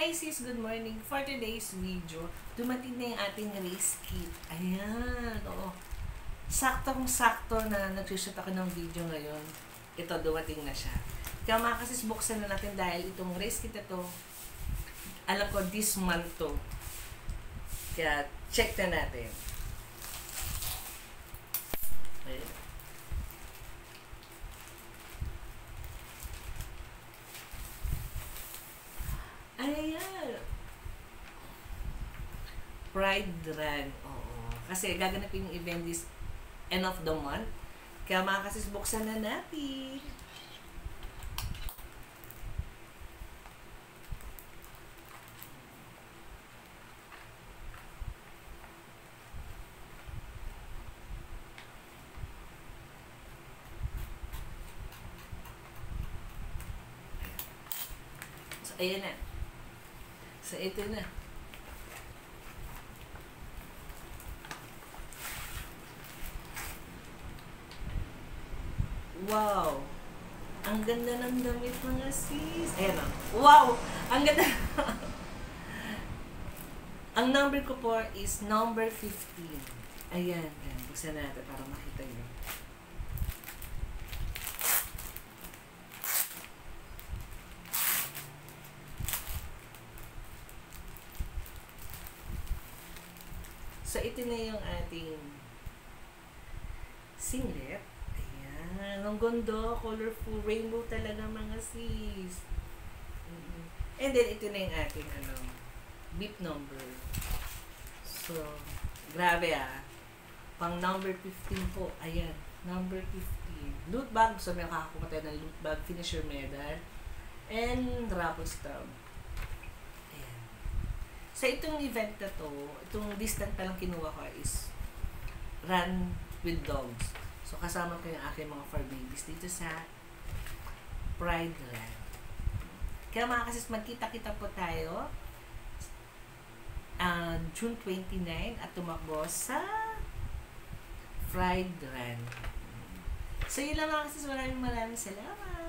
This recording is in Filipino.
Hi sis, good morning. For today's video, dumating na yung ating race kit. Ayan, oo. Saktong-sakto na nagsushoot ako ng video ngayon. Ito, dumating na siya. Kaya mga kasis, buksan na natin dahil itong race kit ito, alam ko this month to. Kaya check na natin. Ayan. Ayan. Pride Run. Oo. Kasi gaganapin yung event this end of the month. Kaya mga kasis, buksan na natin. So, ayan na. So, ito na. Wow! Ang ganda ng damit mga sis. Ayan o. Wow! Ang ganda. Ang number ko po is number 15. Ayan. Ayan. Buksan natin para makita nyo. So, ito na yung ating singlet. Ayan. Ang ganda. Colorful. Rainbow talaga mga sis. And then, ito na yung ating bib number. So, grabe ah. Pang number 15 po. Ayan. Number 15. Loot bag. So, may makakakuha tayo ng loot bag. Finisher medal. And raffle stub. So, itong event na to, itong distant pa lang kinuha ko is Run with Dogs. So, kasama ko yung aking mga fur babies dito sa Pride Run. Kaya mga kasis, magkita-kita po tayo June 29 at tumakbo sa Pride Run. So, yun lang mga kasis. Maraming salamat.